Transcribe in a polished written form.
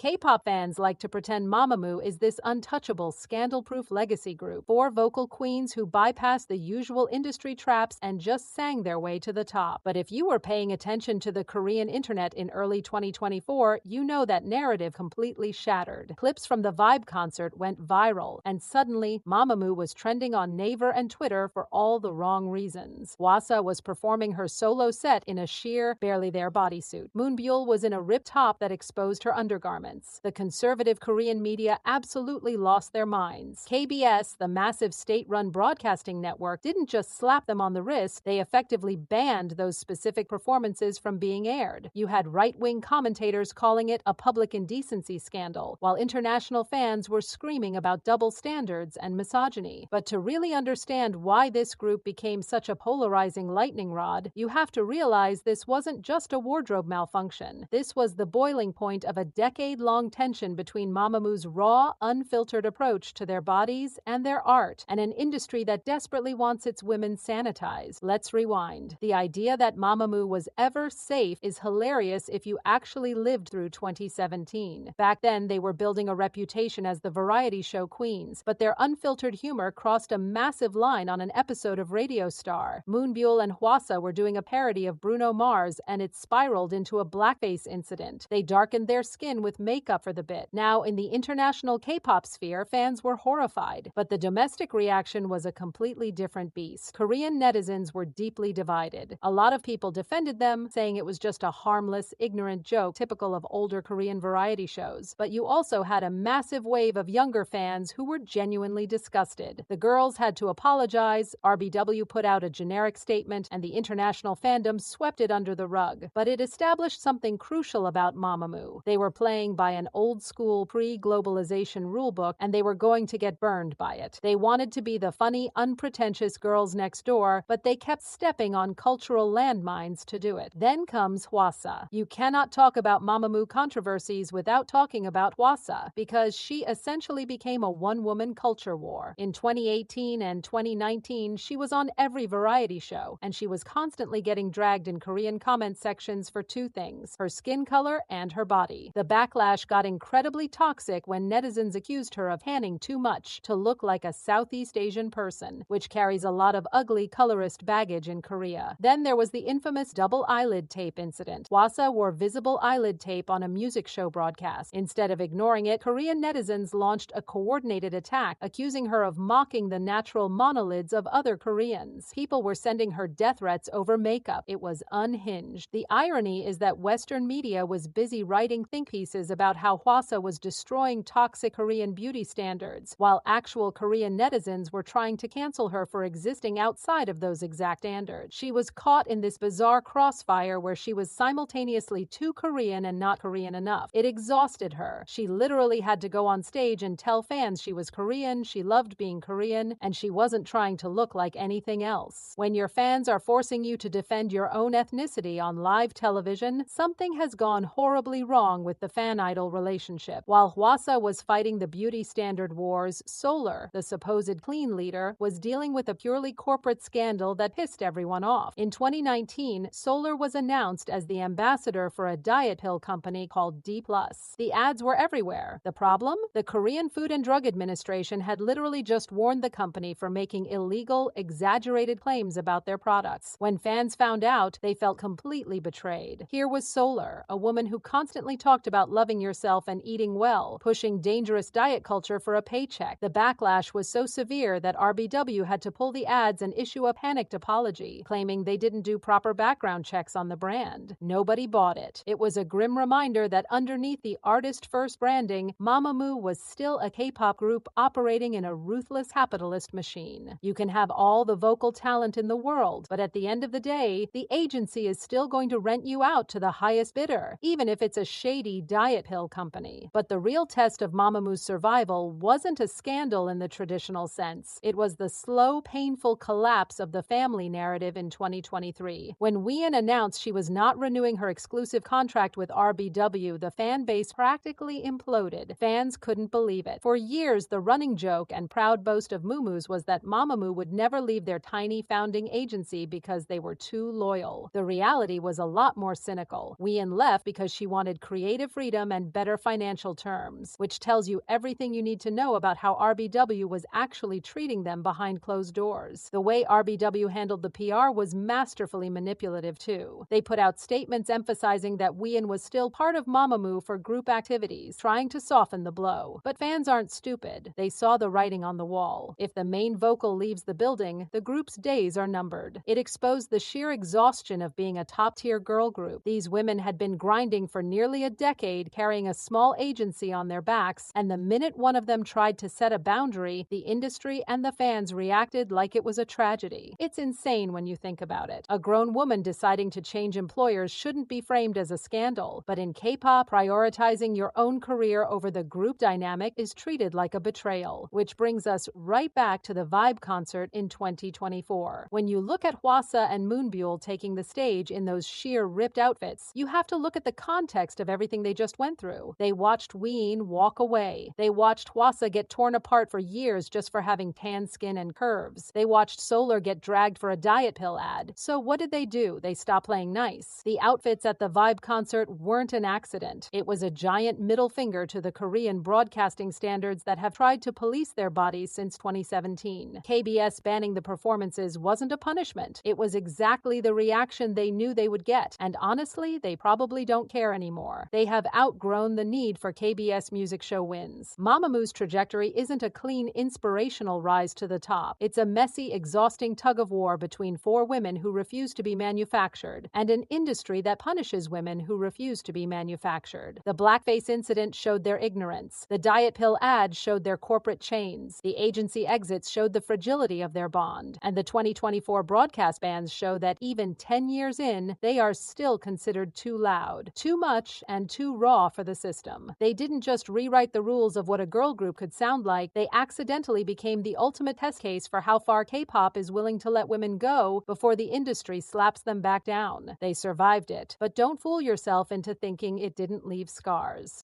K-pop fans like to pretend MAMAMOO is this untouchable, scandal-proof legacy group. Four vocal queens who bypassed the usual industry traps and just sang their way to the top. But if you were paying attention to the Korean internet in early 2024, you know that narrative completely shattered. Clips from the Vibe concert went viral, and suddenly, MAMAMOO was trending on Naver and Twitter for all the wrong reasons. Hwasa was performing her solo set in a sheer, barely there bodysuit. Moonbyul was in a ripped top that exposed her undergarments. The conservative Korean media absolutely lost their minds. KBS, the massive state-run broadcasting network, didn't just slap them on the wrist, they effectively banned those specific performances from being aired. You had right-wing commentators calling it a public indecency scandal, while international fans were screaming about double standards and misogyny. But to really understand why this group became such a polarizing lightning rod, you have to realize this wasn't just a wardrobe malfunction. This was the boiling point of a decade-long tension between MAMAMOO's raw, unfiltered approach to their bodies and their art, and an industry that desperately wants its women sanitized. Let's rewind. The idea that MAMAMOO was ever safe is hilarious if you actually lived through 2017. Back then, they were building a reputation as the variety show queens, but their unfiltered humor crossed a massive line on an episode of Radio Star. Moonbyul and Hwasa were doing a parody of Bruno Mars, and it spiraled into a blackface incident. They darkened their skin with makeup for the bit. Now, in the international K-pop sphere, fans were horrified, but the domestic reaction was a completely different beast. Korean netizens were deeply divided. A lot of people defended them, saying it was just a harmless, ignorant joke typical of older Korean variety shows. But you also had a massive wave of younger fans who were genuinely disgusted. The girls had to apologize, RBW put out a generic statement, and the international fandom swept it under the rug. But it established something crucial about MAMAMOO. They were playing by an old-school pre-globalization rulebook, and they were going to get burned by it. They wanted to be the funny, unpretentious girls next door, but they kept stepping on cultural landmines to do it. Then comes Hwasa. You cannot talk about MAMAMOO controversies without talking about Hwasa, because she essentially became a one-woman culture war. In 2018 and 2019, she was on every variety show, and she was constantly getting dragged in Korean comment sections for two things: her skin color and her body. The backlash got incredibly toxic when netizens accused her of tanning too much to look like a Southeast Asian person, which carries a lot of ugly colorist baggage in Korea. Then there was the infamous double eyelid tape incident. Hwasa wore visible eyelid tape on a music show broadcast. Instead of ignoring it, Korean netizens launched a coordinated attack, accusing her of mocking the natural monolids of other Koreans. People were sending her death threats over makeup. It was unhinged. The irony is that Western media was busy writing think pieces about how Hwasa was destroying toxic Korean beauty standards, while actual Korean netizens were trying to cancel her for existing outside of those exact standards. She was caught in this bizarre crossfire where she was simultaneously too Korean and not Korean enough. It exhausted her. She literally had to go on stage and tell fans she was Korean, she loved being Korean, and she wasn't trying to look like anything else. When your fans are forcing you to defend your own ethnicity on live television, something has gone horribly wrong with the fan-idol relationship. While Hwasa was fighting the beauty standard wars, Solar, the supposed clean leader, was dealing with a purely corporate scandal that pissed everyone off. In 2019, Solar was announced as the ambassador for a diet pill company called D+. The ads were everywhere. The problem? The Korean Food and Drug Administration had literally just warned the company for making illegal, exaggerated claims about their products. When fans found out, they felt completely betrayed. Here was Solar, a woman who constantly talked about loving yourself and eating well, pushing dangerous diet culture for a paycheck. The backlash was so severe that RBW had to pull the ads and issue a panicked apology, claiming they didn't do proper background checks on the brand. Nobody bought it. It was a grim reminder that underneath the artist-first branding, MAMAMOO was still a K-pop group operating in a ruthless capitalist machine. You can have all the vocal talent in the world, but at the end of the day, the agency is still going to rent you out to the highest bidder, even if it's a shady diet pill company. But the real test of MAMAMOO's survival wasn't a scandal in the traditional sense. It was the slow, painful collapse of the family narrative in 2023. When Wheein announced she was not renewing her exclusive contract with RBW, the fan base practically imploded. Fans couldn't believe it. For years, the running joke and proud boast of Moomoo's was that MAMAMOO would never leave their tiny founding agency because they were too loyal. The reality was a lot more cynical. Wheein left because she wanted creative freedom freedom and better financial terms, which tells you everything you need to know about how RBW was actually treating them behind closed doors. The way RBW handled the PR was masterfully manipulative, too. They put out statements emphasizing that Wheein was still part of MAMAMOO for group activities, trying to soften the blow. But fans aren't stupid. They saw the writing on the wall. If the main vocal leaves the building, the group's days are numbered. It exposed the sheer exhaustion of being a top-tier girl group. These women had been grinding for nearly a decade, carrying a small agency on their backs, and the minute one of them tried to set a boundary, the industry and the fans reacted like it was a tragedy. It's insane when you think about it. A grown woman deciding to change employers shouldn't be framed as a scandal, but in K-pop, prioritizing your own career over the group dynamic is treated like a betrayal, which brings us right back to the Vibe concert in 2024. When you look at Hwasa and Moonbyul taking the stage in those sheer ripped outfits, you have to look at the context of everything they just went through. They watched Wheein walk away. They watched Hwasa get torn apart for years just for having tan skin and curves. They watched Solar get dragged for a diet pill ad. So what did they do? They stopped playing nice. The outfits at the Vibe concert weren't an accident. It was a giant middle finger to the Korean broadcasting standards that have tried to police their bodies since 2017. KBS banning the performances wasn't a punishment. It was exactly the reaction they knew they would get, and honestly, they probably don't care anymore. They have outgrown the need for KBS music show wins. Mamamoo's trajectory isn't a clean, inspirational rise to the top. It's a messy, exhausting tug-of-war between four women who refuse to be manufactured, and an industry that punishes women who refuse to be manufactured. The blackface incident showed their ignorance. The diet pill ad showed their corporate chains. The agency exits showed the fragility of their bond. And the 2024 broadcast bans show that even 10 years in, they are still considered too loud, too much, and too raw for the system. They didn't just rewrite the rules of what a girl group could sound like, they accidentally became the ultimate test case for how far K-pop is willing to let women go before the industry slaps them back down. They survived it, but don't fool yourself into thinking it didn't leave scars.